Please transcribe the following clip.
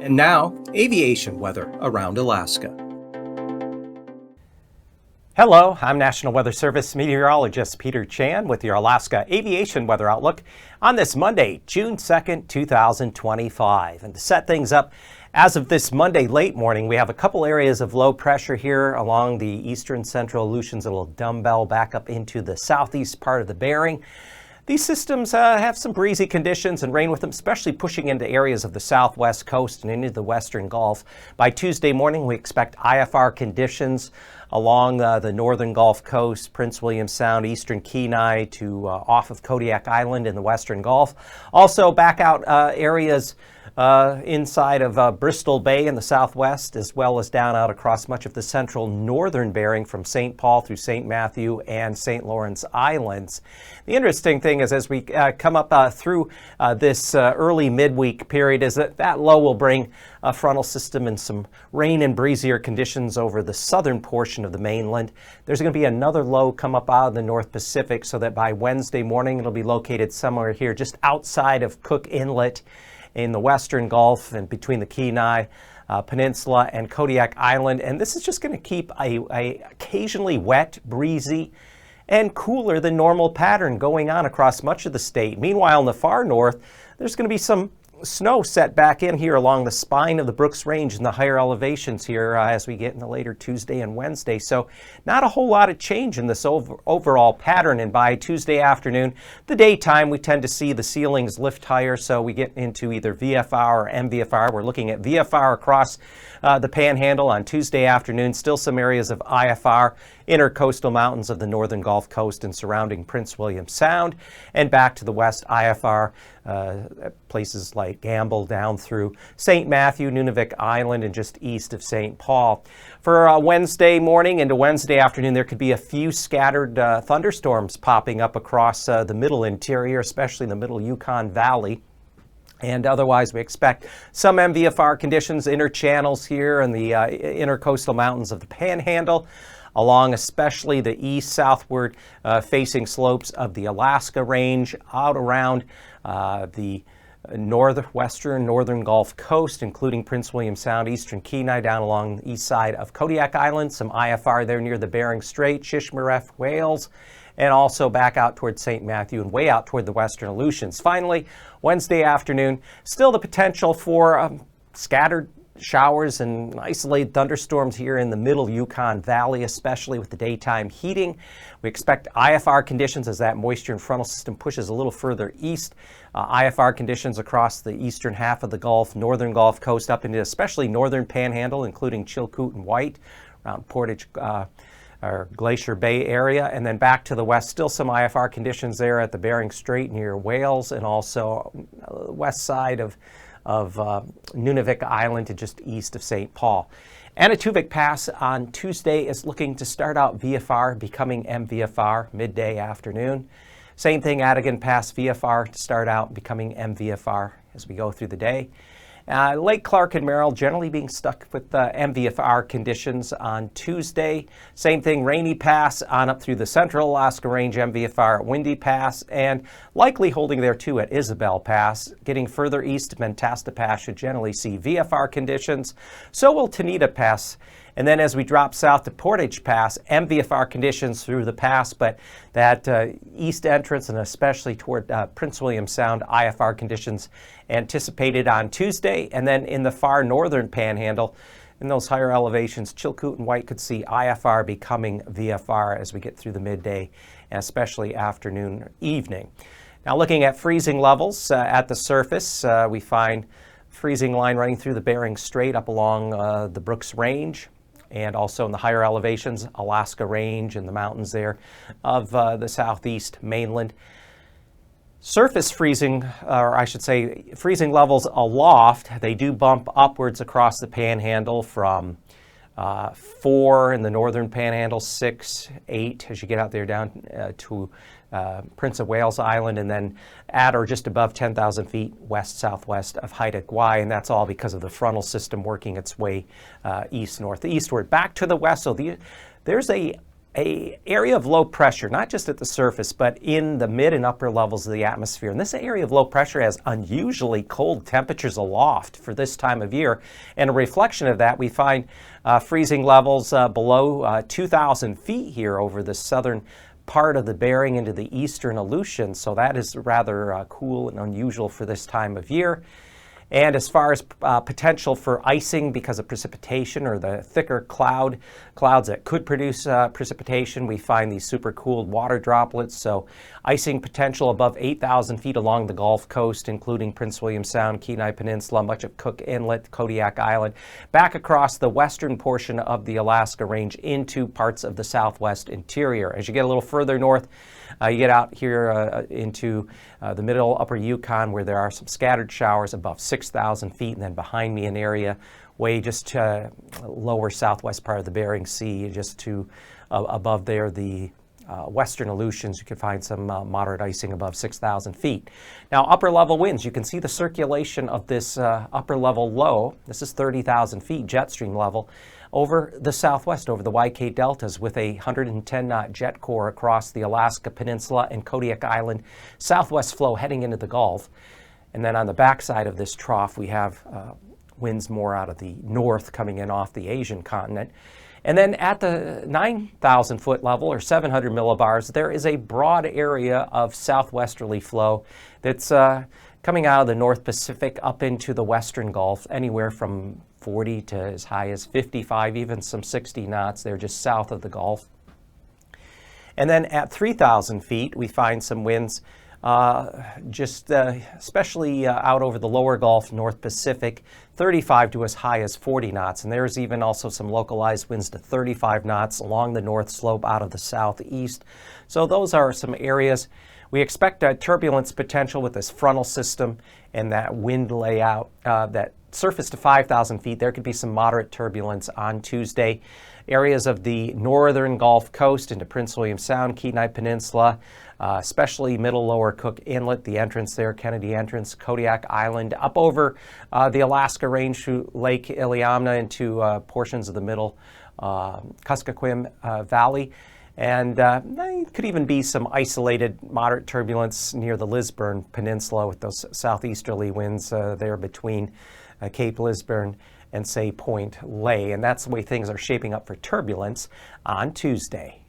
And now, aviation weather around Alaska. Hello, I'm National Weather Service Meteorologist Peter Chan with your Alaska Aviation Weather Outlook on this Monday, June 2nd, 2025. And to set things up, as of this Monday late morning, we have a couple areas of low pressure here along the eastern central Aleutians. It'll dumbbell back up into the southeast part of the Bering. These systems have some breezy conditions and rain with them, especially pushing into areas of the southwest coast and into the western Gulf. By Tuesday morning, we expect IFR conditions along the northern Gulf Coast, Prince William Sound, eastern Kenai to off of Kodiak Island in the western Gulf. Also back out areas inside of Bristol Bay in the southwest, as well as down out across much of the central northern Bering from St. Paul through St. Matthew and St. Lawrence Islands. The interesting thing is as we come up through this early midweek period is that low will bring a frontal system and some rain and breezier conditions over the southern portion of the mainland. There's going to be another low come up out of the North Pacific so that by Wednesday morning it'll be located somewhere here just outside of Cook Inlet in the western Gulf and between the Kenai Peninsula and Kodiak Island. And this is just going to keep a occasionally wet, breezy, and cooler than normal pattern going on across much of the state. Meanwhile, in the far north, there's going to be some snow set back in here along the spine of the Brooks Range and the higher elevations here as we get in the later Tuesday and Wednesday. So not a whole lot of change in this overall pattern. And by Tuesday afternoon, the daytime, we tend to see the ceilings lift higher. So we get into either VFR or MVFR. We're looking at VFR across the Panhandle on Tuesday afternoon. Still some areas of IFR, intercoastal mountains of the northern Gulf Coast and surrounding Prince William Sound. And back to the west, IFR, places like Gamble down through St. Matthew, Nunavik Island, and just east of St. Paul. For Wednesday morning into Wednesday afternoon, there could be a few scattered thunderstorms popping up across the middle interior, especially in the middle Yukon Valley. And otherwise, we expect some MVFR conditions, inner channels here in the intercoastal mountains of the Panhandle, along especially the east-southward facing slopes of the Alaska Range, out around the northern Gulf Coast, including Prince William Sound, eastern Kenai, down along the east side of Kodiak Island, some IFR there near the Bering Strait, Shishmaref, Wales, and also back out toward St. Matthew and way out toward the western Aleutians. Finally, Wednesday afternoon, still the potential for scattered showers and isolated thunderstorms here in the middle Yukon Valley, especially with the daytime heating. We expect IFR conditions as that moisture and frontal system pushes a little further east. IFR conditions across the eastern half of the Gulf, northern Gulf Coast, up into especially northern Panhandle, including Chilkoot and White, around Portage or Glacier Bay area, and then back to the west, still some IFR conditions there at the Bering Strait near Wales, and also west side of Nunavik Island to just east of St. Paul. Anaktuvuk Pass on Tuesday is looking to start out VFR, becoming MVFR midday afternoon. Same thing, Adigan Pass VFR to start out, becoming MVFR as we go through the day. Lake Clark and Merrill generally being stuck with MVFR conditions on Tuesday. Same thing, Rainy Pass on up through the central Alaska Range, MVFR at Windy Pass, and likely holding there too at Isabel Pass. Getting further east, Mentasta Pass should generally see VFR conditions. So will Tanita Pass. And then as we drop south to Portage Pass, MVFR conditions through the pass, but that east entrance and especially toward Prince William Sound, IFR conditions anticipated on Tuesday. And then in the far northern Panhandle, in those higher elevations, Chilkoot and White could see IFR becoming VFR as we get through the midday, and especially afternoon or evening. Now looking at freezing levels at the surface, we find freezing line running through the Bering Strait up along the Brooks Range, and also in the higher elevations, Alaska Range and the mountains there of the southeast mainland. Surface freezing, or I should say freezing levels aloft, they do bump upwards across the Panhandle from 4 in the northern Panhandle, 6, 8 as you get out there down to Prince of Wales Island, and then at or just above 10,000 feet west-southwest of Haida Gwaii, and that's all because of the frontal system working its way east-northeastward. Back to the west, so there's a an area of low pressure, not just at the surface, but in the mid and upper levels of the atmosphere. And this area of low pressure has unusually cold temperatures aloft for this time of year. And a reflection of that, we find freezing levels below 2,000 feet here over the southern part of the Bering into the eastern Aleutian. So that is rather cool and unusual for this time of year. And as far as potential for icing because of precipitation or the thicker clouds that could produce precipitation, we find these super cooled water droplets. So icing potential above 8,000 feet along the Gulf Coast, including Prince William Sound, Kenai Peninsula, much of Cook Inlet, Kodiak Island, back across the western portion of the Alaska Range into parts of the southwest interior. As you get a little further north, you get out here into the middle upper Yukon, where there are some scattered showers above 6,000 feet, and then behind me an area way just to lower southwest part of the Bering Sea, just to above there the western Aleutians. You can find some moderate icing above 6,000 feet. Now, upper level winds, you can see the circulation of this upper level low. This is 30,000 feet jet stream level over the southwest, over the YK deltas, with a 110 knot jet core across the Alaska Peninsula and Kodiak Island southwest flow heading into the Gulf. And then on the backside of this trough, we have winds more out of the north coming in off the Asian continent. And then at the 9,000 foot level, or 700 millibars, there is a broad area of southwesterly flow that's coming out of the North Pacific up into the western Gulf, anywhere from 40 to as high as 55, even some 60 knots there just south of the Gulf. And then at 3,000 feet, we find some winds especially out over the lower Gulf, North Pacific, 35 to as high as 40 knots. And there's even also some localized winds to 35 knots along the north slope out of the southeast. So those are some areas. We expect turbulence potential with this frontal system and that wind layout that surface to 5,000 feet. There could be some moderate turbulence on Tuesday. Areas of the northern Gulf Coast into Prince William Sound, Kenai Peninsula, especially middle lower Cook Inlet, the entrance there, Kennedy entrance, Kodiak Island, up over the Alaska Range to Lake Iliamna into portions of the middle Kuskokwim Valley. And there could even be some isolated moderate turbulence near the Lisburn Peninsula with those southeasterly winds there between Cape Lisburn and, say, Point Lay. And that's the way things are shaping up for turbulence on Tuesday.